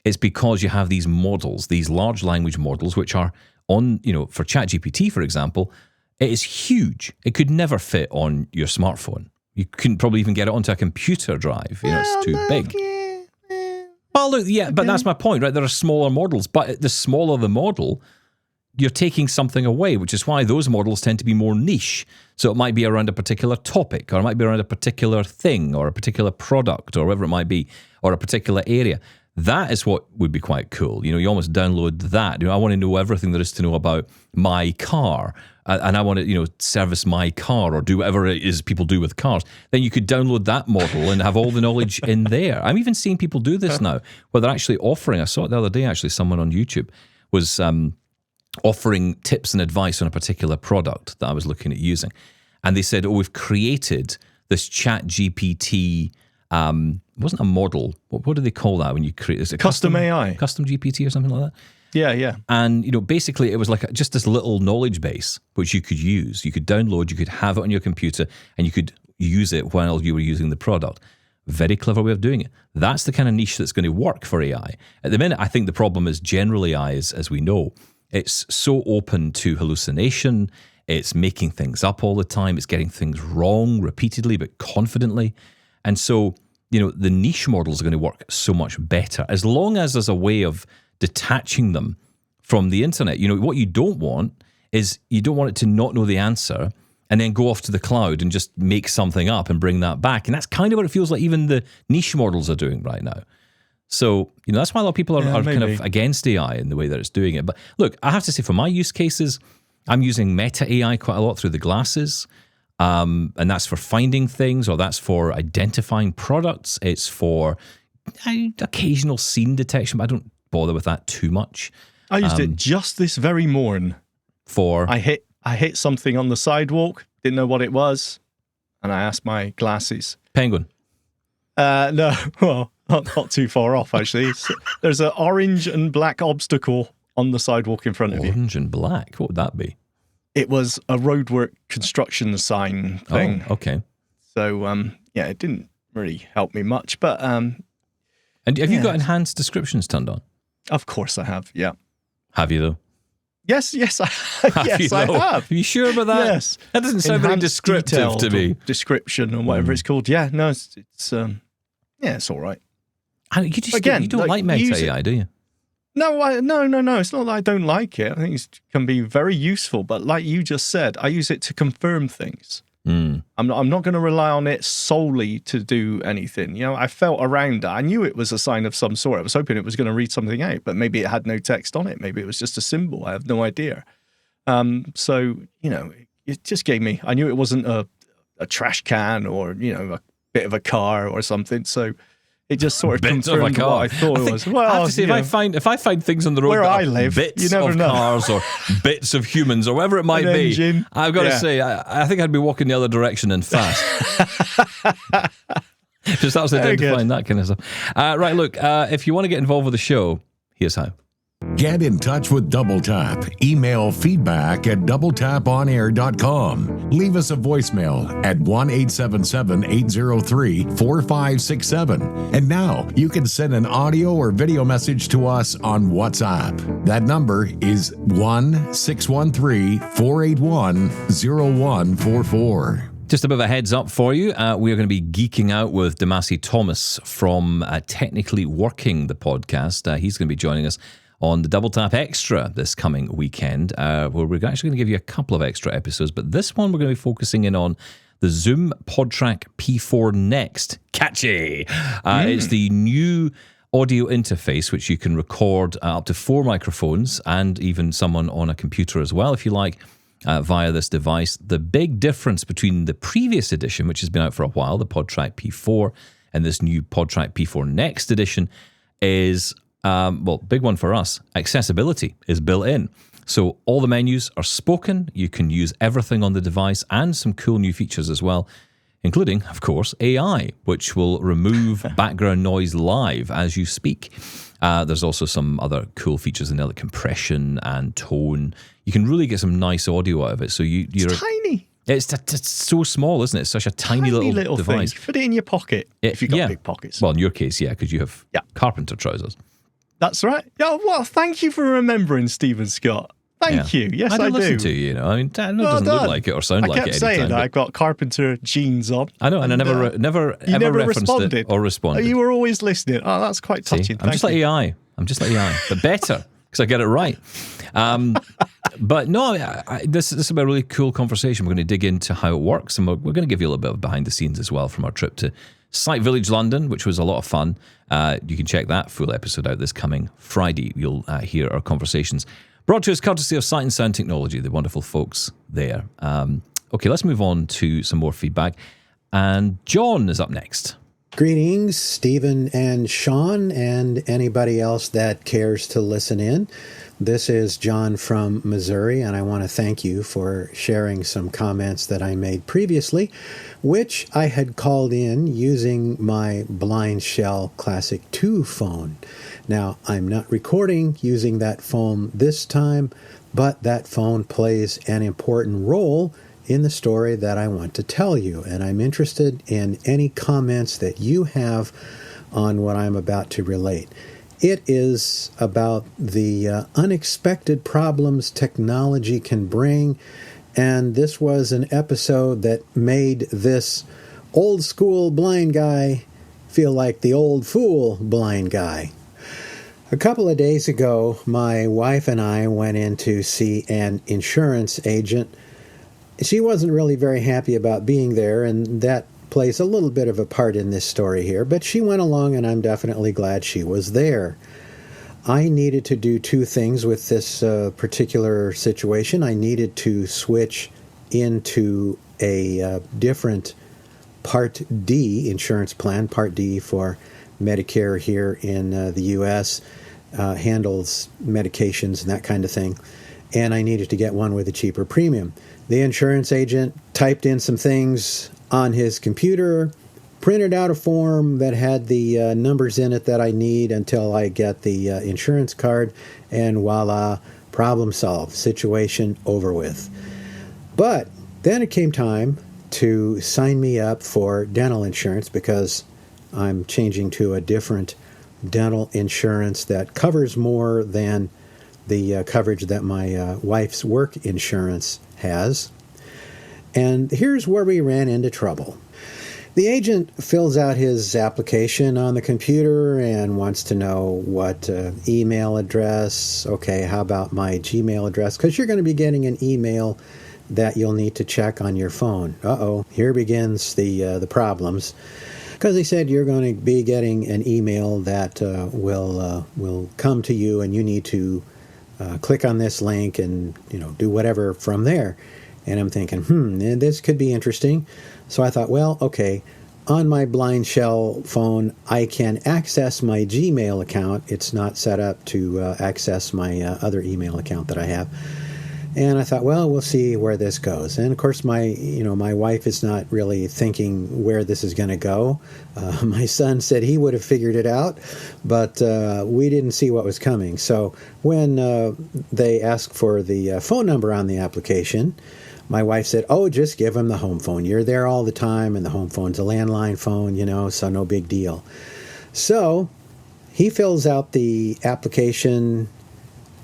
it's because you have these models, these large language models, which are on, for ChatGPT, for example, it is huge. It could never fit on your smartphone. You couldn't probably even get it onto a computer drive. It's too big. Well, look, but that's my point, right? There are smaller models, but the smaller the model, you're taking something away, which is why those models tend to be more niche. So it might be around a particular topic, or it might be around a particular thing, or a particular product, or whatever it might be, or a particular area. That is what would be quite cool. You almost download that. I want to know everything there is to know about my car, and I want to, service my car or do whatever it is people do with cars. Then you could download that model and have all the knowledge in there. I'm even seeing people do this now, where they're actually offering. I saw it the other day. Actually, someone on YouTube was offering tips and advice on a particular product that I was looking at using, and they said, we've created this ChatGPT. It wasn't a model. What do they call that when you create? Is it custom AI, custom GPT or something like that? Yeah. And basically, it was like just this little knowledge base which you could use. You could download. You could have it on your computer, and you could use it while you were using the product. Very clever way of doing it. That's the kind of niche that's going to work for AI. At the minute, I think the problem is general AI, as we know, it's so open to hallucination. It's making things up all the time. It's getting things wrong repeatedly but confidently. And so, the niche models are going to work so much better as long as there's a way of detaching them from the internet. What you don't want is you don't want it to not know the answer and then go off to the cloud and just make something up and bring that back. And that's kind of what it feels like even the niche models are doing right now. So, that's why a lot of people are kind of against AI in the way that it's doing it. But look, I have to say for my use cases, I'm using Meta AI quite a lot through the glasses. And that's for finding things, or that's for identifying products. It's for occasional scene detection, but I don't bother with that too much. I used it just this very morning. I hit something on the sidewalk, didn't know what it was, and I asked my glasses. Penguin. No, well, not too far off, actually. There's an orange and black obstacle on the sidewalk in front of you. Orange and black? What would that be? It was a roadwork construction sign thing. Oh, okay. So, it didn't really help me much. But and have you got enhanced descriptions turned on? Of course I have, yeah. Have you, though? Yes, I have. Are you sure about that? Yes. That doesn't sound very descriptive to me. Description or whatever it's called. Yeah, no, it's all right. And you don't like Meta AI, do you? No. It's not that I don't like it. I think it can be very useful. But like you just said, I use it to confirm things. I'm not going to rely on it solely to do anything. I felt around it. I knew it was a sign of some sort. I was hoping it was going to read something out, but maybe it had no text on it. Maybe it was just a symbol. I have no idea. So, it just gave me, I knew it wasn't a trash can or, a bit of a car or something. So it just sort of confirmed what I thought it was. Well, I have to say, if I find things on the road where that I are live, bits you never of know. cars or bits of humans or whatever it might be, engine. I've got to say, I think I'd be walking the other direction and fast. Just starts identifying that kind of stuff. Right, look, if you want to get involved with the show, here's how. Get in touch with Double Tap. Email feedback@doubletaponair.com. Leave us a voicemail at 1-877-803-4567. And now you can send an audio or video message to us on WhatsApp. That number is 1-613-481-0144. Just a bit of a heads up for you. We are going to be geeking out with Demystify Thomas from Technically Working, the podcast. He's going to be joining us on the Double Tap Extra this coming weekend, where we're actually going to give you a couple of extra episodes. But this one, we're going to be focusing in on the Zoom PodTrack P4 Next. Catchy! It's the new audio interface, which you can record up to 4 microphones and even someone on a computer as well, if you like, via this device. The big difference between the previous edition, which has been out for a while, the PodTrack P4, and this new PodTrack P4 Next edition is... big one for us, accessibility is built in. So all the menus are spoken. You can use everything on the device and some cool new features as well, including, of course, AI, which will remove background noise live as you speak. There's also some other cool features in there, like compression and tone. You can really get some nice audio out of it. So you're tiny. It's so small, isn't it? It's such a tiny little device. Thing. Put it in your pocket if you've got big pockets. Well, in your case, yeah, because you have carpenter trousers. That's right. Yeah, well, thank you for remembering, Stephen Scott. Thank you. Yes, I do. I listen to you, I mean, it doesn't look like it or sound like it. I kept saying that I've got carpenter jeans on. I know, and I never referenced responded. it or responded. You were always listening. Oh, that's quite touching. I'm just like AI, but better because I get it right. But no, this will be a really cool conversation. We're going to dig into how it works, and we're going to give you a little bit of behind the scenes as well from our trip to Site Village, London, which was a lot of fun. You can check that full episode out this coming Friday. You'll hear our conversations. Brought to us courtesy of Sight and Sound Technology, the wonderful folks there. Okay, let's move on to some more feedback. And John is up next. Greetings, Stephen and Shaun, and anybody else that cares to listen in. This is John from Missouri, and I want to thank you for sharing some comments that I made previously, which I had called in using my Blind Shell Classic 2 phone. Now, I'm not recording using that phone this time, but that phone plays an important role in the story that I want to tell you, and I'm interested in any comments that you have on what I'm about to relate. It is about the unexpected problems technology can bring and this was an episode that made this old school blind guy feel like the old fool blind guy. A couple of days ago, my wife and I went in to see an insurance agent. She wasn't really very happy about being there, and that plays a little bit of a part in this story here, but she went along, and I'm definitely glad she was there. I needed to do two things with this particular situation. I needed to switch into a different Part D insurance plan. Part D for Medicare here in the U.S. Handles medications and that kind of thing. And I needed to get one with a cheaper premium. The insurance agent typed in some things on his computer, printed out a form that had the numbers in it that I need until I get the insurance card, and voila, problem solved, situation over with. But then it came time to sign me up for dental insurance because I'm changing to a different dental insurance that covers more than the coverage that my wife's work insurance has. And here's where we ran into trouble. The agent fills out his application on the computer and wants to know what email address. Okay, how about my Gmail address? Because you're going to be getting an email that you'll need to check on your phone. Uh-oh, here begins the problems. Because they said you're going to be getting an email that will come to you, and you need to click on this link and do whatever from there. And I'm thinking, this could be interesting. So I thought, well, okay, on my blind shell phone, I can access my Gmail account. It's not set up to access my other email account that I have. And I thought, well, we'll see where this goes. And of course, my wife is not really thinking where this is going to go. My son said he would have figured it out, but we didn't see what was coming. So when they asked for the phone number on the application, my wife said, oh, just give him the home phone. You're there all the time, and the home phone's a landline phone, so no big deal. So he fills out the application,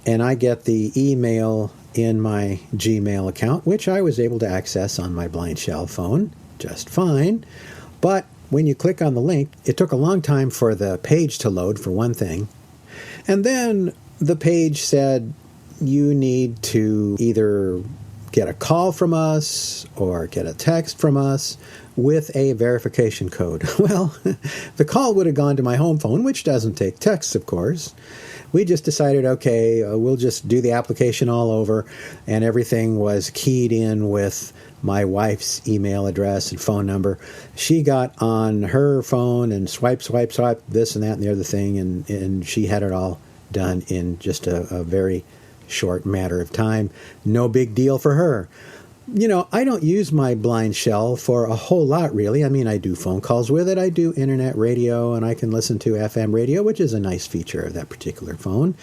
and I get the email in my Gmail account, which I was able to access on my blind shell phone just fine. But when you click on the link, it took a long time for the page to load, for one thing. And then the page said you need to either get a call from us or get a text from us with a verification code. Well, the call would have gone to my home phone, which doesn't take texts, of course. We just decided, okay, we'll just do the application all over, and everything was keyed in with my wife's email address and phone number. She got on her phone and swipe, this and that and the other thing, and she had it all done in just a very short matter of time. No big deal for her. I don't use my blind shell for a whole lot, really. I mean, I do phone calls with it. I do internet radio, and I can listen to FM radio, which is a nice feature of that particular phone.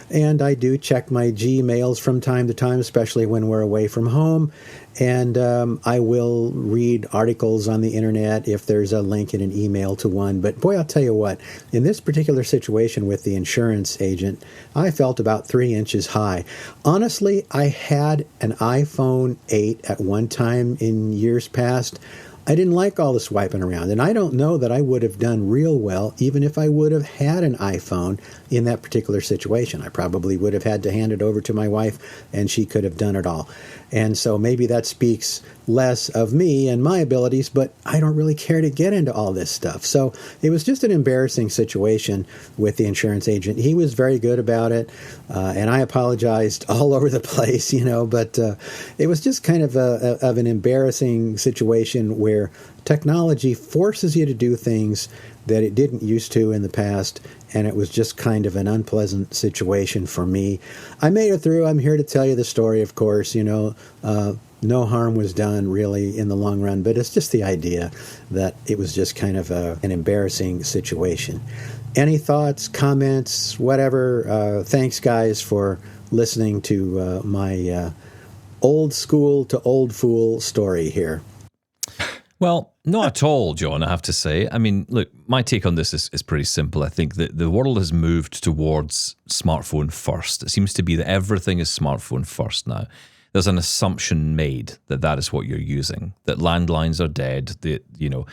And I do check my Gmails from time to time, especially when we're away from home. And I will read articles on the internet if there's a link in an email to one. But boy, I'll tell you what, in this particular situation with the insurance agent, I felt about 3 inches high. Honestly, I had an iPhone 8 at one time in years past. I didn't like all the swiping around, and I don't know that I would have done real well even if I would have had an iPhone in that particular situation. I probably would have had to hand it over to my wife, and she could have done it all. And so maybe that speaks less of me and my abilities, but I don't really care to get into all this stuff. So it was just an embarrassing situation with the insurance agent. He was very good about it, and I apologized all over the place, but it was just kind of an embarrassing situation where technology forces you to do things that it didn't used to in the past, and it was just kind of an unpleasant situation for me. I made it through. I'm here to tell you the story, of course. No harm was done, really, in the long run, but it's just the idea that it was just kind of an embarrassing situation. Any thoughts, comments, whatever? Thanks, guys, for listening to my old school to old fool story here. Well, not at all, John, I have to say. I mean, look, my take on this is pretty simple. I think that the world has moved towards smartphone first. It seems to be that everything is smartphone first now. there's an assumption made that that is what you're using, that landlines are dead, that, you know,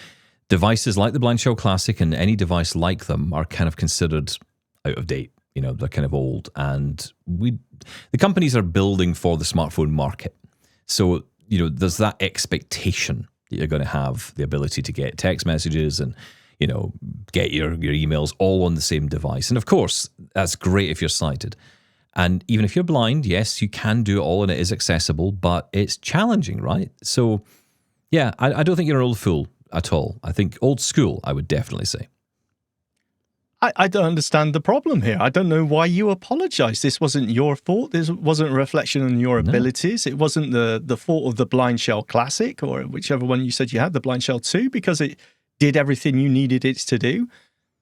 devices like the Blind Shell Classic and any device like them are kind of considered out of date. You know, they're kind of old, and the companies are building for the smartphone market. So, you know, there's that expectation that you're going to have the ability to get text messages and, you know, get your emails all on the same device. And of course, that's great if you're sighted. And even if you're blind, yes, you can do it all and it is accessible, but it's challenging, right? So, yeah, I don't think you're an old fool at all. I think old school, I would definitely say. I don't understand the problem here. I don't know why you apologize. This wasn't your fault. This wasn't a reflection on your abilities. It wasn't the fault of the Blind Shell Classic or whichever one you said you had, the Blind Shell 2, because it did everything you needed it to do.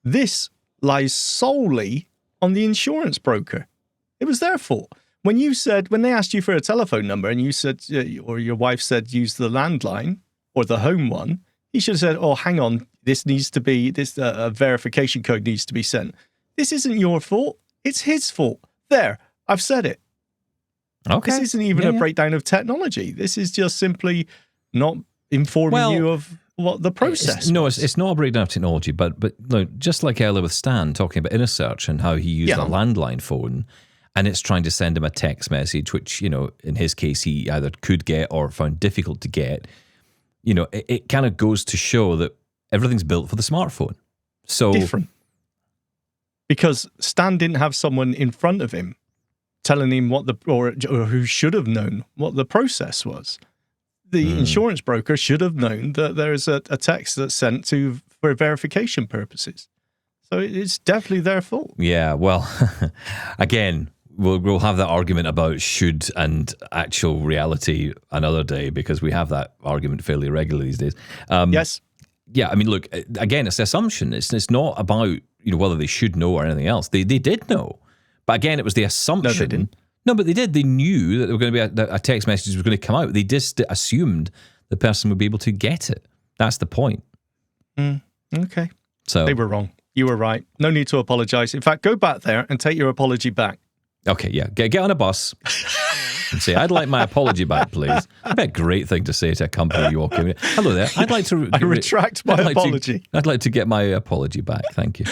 This lies solely on the insurance broker. It was their fault. When they asked you for a telephone number and you said, or your wife said, use the landline or the home one, he should have said, oh, hang on, this needs to be, a verification code needs to be sent. This isn't your fault. It's his fault. There, I've said it. Okay. This isn't even a breakdown of technology. This is just simply not informing you of what the process was. It's not a breakdown of technology, but no, just like earlier with Stan talking about inner search and how he used a landline phone, and it's trying to send him a text message, which, you know, in his case, he either could get or found difficult to get. You know, it kind of goes to show that everything's built for the smartphone. So different. Because Stan didn't have someone in front of him telling him or who should have known what the process was. The insurance broker should have known that there is a text that's sent for verification purposes. So it's definitely their fault. Yeah, well, again, we'll have that argument about should and actual reality another day, because we have that argument fairly regularly these days. Yes. Yeah, I mean, look, again, it's the assumption. It's not about, you know, whether they should know or anything else. They did know. But again, it was the assumption. No, they didn't. No, but they did. They knew that there were going to be a text message was going to come out. They just assumed the person would be able to get it. That's the point. Okay. So they were wrong. You were right. No need to apologize. In fact, go back there and take your apology back. Okay, yeah. Get on a bus and say, I'd like my apology back, please. That'd be a great thing to say to a company you walk in with. Hello there. I'd like to... I retract my apology. I'd like to get my apology back. Thank you.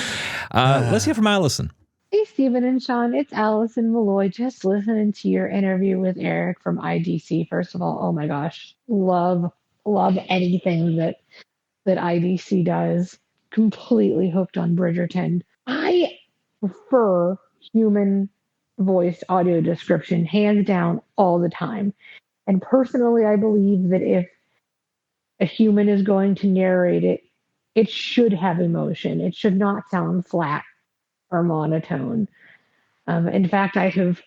Let's hear from Alison. Hey, Stephen and Shaun. It's Alison Malloy. Just listening to your interview with Eric from IDC. First of all, oh my gosh. Love anything that IDC does. Completely hooked on Bridgerton. I prefer human voiced audio description, hands down, all the time. And personally, I believe that if a human is going to narrate it, it should have emotion. It should not sound flat or monotone. In fact, I have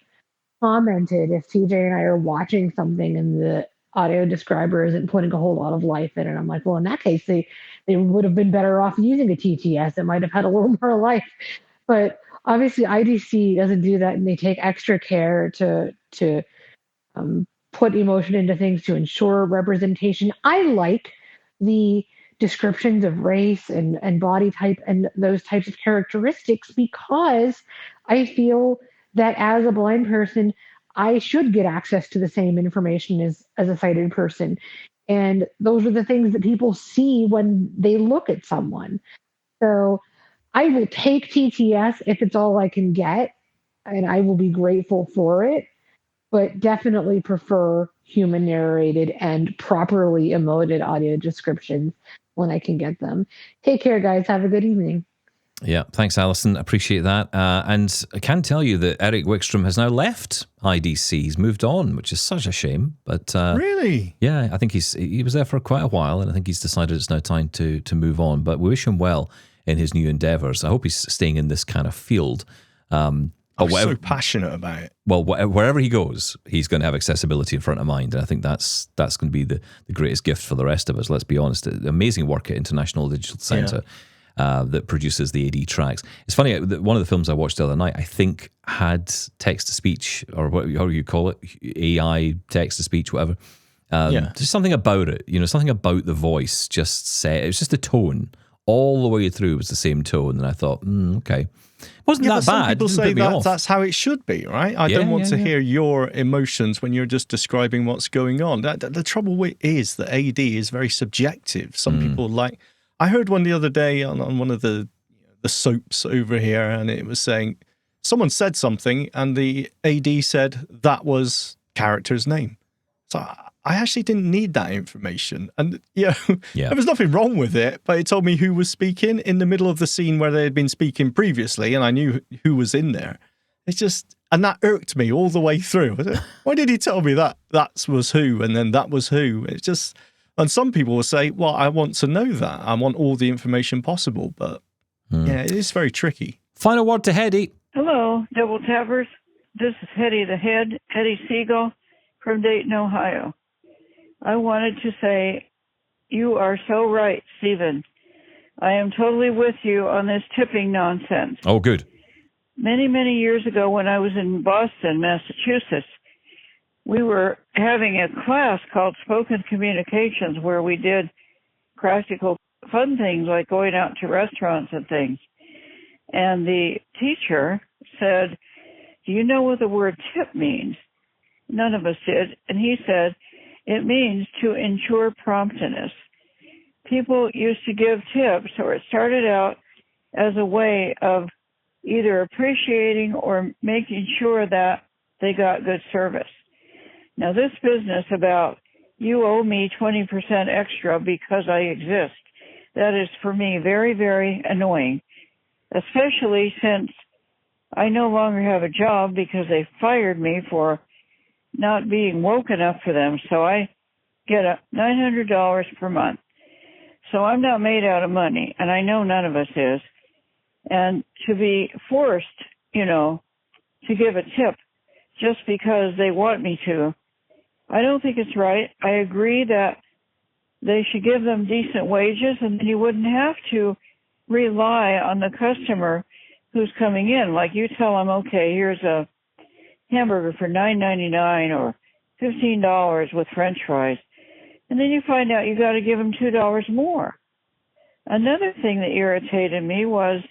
commented if TJ and I are watching something and the audio describer isn't putting a whole lot of life in it, I'm like, well, in that case, they would have been better off using a TTS. It might have had a little more life. But obviously, IDC doesn't do that, and they take extra care to put emotion into things to ensure representation. I like the descriptions of race and body type and those types of characteristics because I feel that as a blind person, I should get access to the same information as a sighted person. And those are the things that people see when they look at someone. So I will take TTS if it's all I can get, and I will be grateful for it, but definitely prefer human narrated and properly emoted audio descriptions when I can get them. Take care, guys. Have a good evening. Yeah, thanks, Alison. Appreciate that. And I can tell you that Eric Wickstrom has now left IDC. He's moved on, which is such a shame. But really? Yeah, I think he was there for quite a while, and I think he's decided it's now time to move on. But we wish him well in his new endeavors. I hope he's staying in this kind of field. I'm so passionate about it. Well, wherever he goes, he's going to have accessibility in front of mind. And I think that's going to be the greatest gift for the rest of us. Let's be honest. Amazing work at International Digital Centre that produces the AD tracks. It's funny, one of the films I watched the other night, I think had text-to-speech, or how you call it, AI text-to-speech, whatever. There's something about it, something about the voice just said, it was just the tone all the way through was the same tone, and I thought, okay. Wasn't that some bad. people Didn't say put me off. that's how it should be, right? I don't want to hear your emotions when you're just describing what's going on. The trouble is that AD is very subjective. Some people like... I heard one the other day on one of the soaps over here, and it was saying... Someone said something, and the AD said that was character's name. So I actually didn't need that information. And, there was nothing wrong with it, but it told me who was speaking in the middle of the scene where they had been speaking previously, and I knew who was in there. It's just, and that irked me all the way through. I said, why did he tell me that was who, and then that was who? It's just, and some people will say, well, I want to know that. I want all the information possible, but it is very tricky. Final word to Hetty. Hello, Double Tappers. This is Hetty the Head, Hetty Siegel from Dayton, Ohio. I wanted to say you are so right, Stephen. I am totally with you on this tipping nonsense. Oh, good. Many, many years ago when I was in Boston, Massachusetts, we were having a class called Spoken Communications where we did practical fun things like going out to restaurants and things. And the teacher said, do you know what the word tip means? None of us did. And he said, it means to ensure promptness. People used to give tips, or it started out as a way of either appreciating or making sure that they got good service. Now, this business about you owe me 20% extra because I exist, that is for me very, very annoying. Especially since I no longer have a job because they fired me for not being woke enough for them. So I get $900 per month. So I'm not made out of money, and I know none of us is. And to be forced, to give a tip just because they want me to, I don't think it's right. I agree that they should give them decent wages, and then you wouldn't have to rely on the customer who's coming in. Like you tell them, okay, here's a hamburger for $9.99 or $15 with French fries. And then you find out you got to give them $2 more. Another thing that irritated me was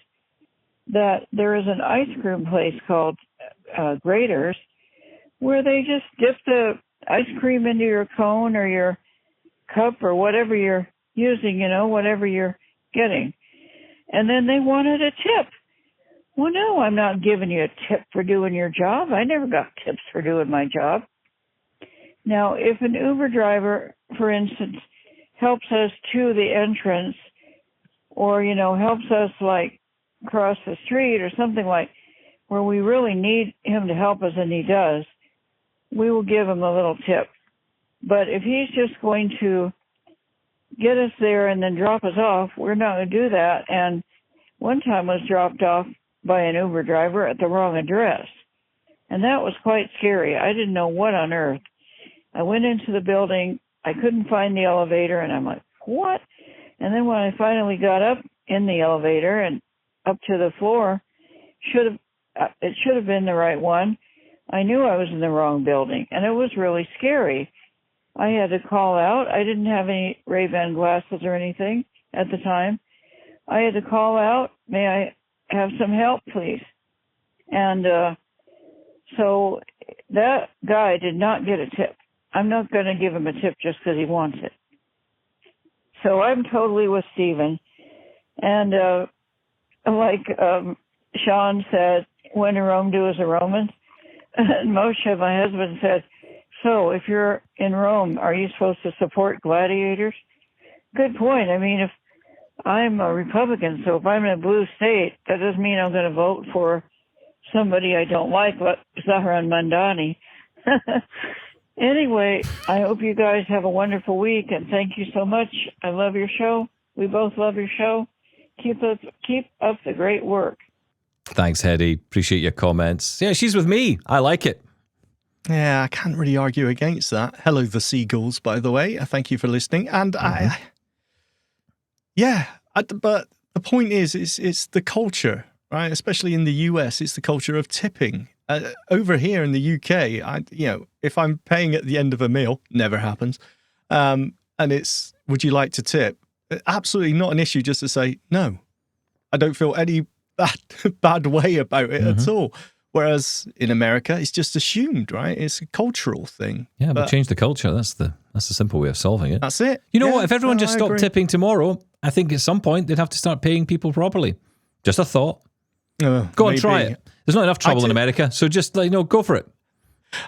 that there is an ice cream place called Graters where they just dip the ice cream into your cone or your cup or whatever you're using, whatever you're getting. And then they wanted a tip. Well, no, I'm not giving you a tip for doing your job. I never got tips for doing my job. Now, if an Uber driver, for instance, helps us to the entrance or, helps us like cross the street or something like where we really need him to help us, and he does, we will give him a little tip. But if he's just going to get us there and then drop us off, we're not going to do that. And one time I was dropped off by an Uber driver at the wrong address. And that was quite scary. I didn't know what on earth. I went into the building. I couldn't find the elevator. And I'm like, what? And then when I finally got up in the elevator and up to the floor, it should have been the right one. I knew I was in the wrong building. And it was really scary. I had to call out. I didn't have any Ray-Ban glasses or anything at the time. I had to call out, may I have some help, please? And so that guy did not get a tip. I'm not going to give him a tip just because he wants it. So I'm totally with Stephen. And like Shaun said, when in Rome, do as a Roman. And Moshe, my husband, said, so if you're in Rome, are you supposed to support gladiators? Good point. I mean, if I'm a Republican, so if I'm in a blue state, that doesn't mean I'm going to vote for somebody I don't like, like Zahran Mandani. Anyway, I hope you guys have a wonderful week, and thank you so much. I love your show. We both love your show. Keep up the great work. Thanks, Hetty. Appreciate your comments. Yeah, she's with me. I like it. Yeah, I can't really argue against that. Hello, the seagulls, by the way. Thank you for listening. And but the point is, it's the culture, right? Especially in the US, it's the culture of tipping. Over here in the UK, if I'm paying at the end of a meal, never happens. And it's, would you like to tip? absolutely not an issue just to say, no, I don't feel any bad way about it at all. Whereas in America, it's just assumed, right? It's a cultural thing. Yeah, but change the culture. That's the simple way of solving it. That's it. You know what? If everyone just stopped agree. tipping tomorrow, I think at some point they'd have to start paying people properly. Just a thought. Go and try it. There's not enough trouble in America, so just go for it.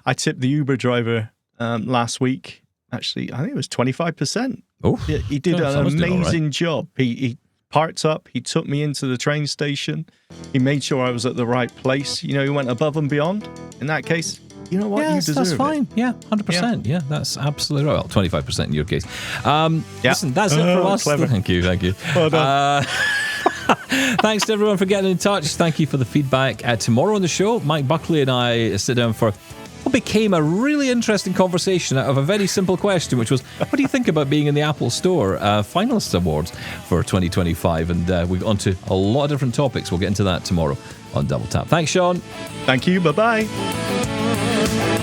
I tipped the Uber driver last week. Actually, I think it was 25%. Oh, he did an amazing job. He parked up. He took me into the train station. He made sure I was at the right place. He went above and beyond. In that case, you know what? Yeah, you deserve that's fine. it. Yeah, 100%. Yeah, that's absolutely right. Well, 25% in your case. Listen, that's it from us. Clever. Thank you. Well done. Thanks to everyone for getting in touch. Thank you for the feedback. Tomorrow on the show, Mike Buckley and I sit down for what became a really interesting conversation out of a very simple question, which was, what do you think about being in the Apple Store Finalists Awards for 2025? And we've gone to a lot of different topics. We'll get into that tomorrow on Double Tap. Thanks, Shaun. Thank you. Bye-bye.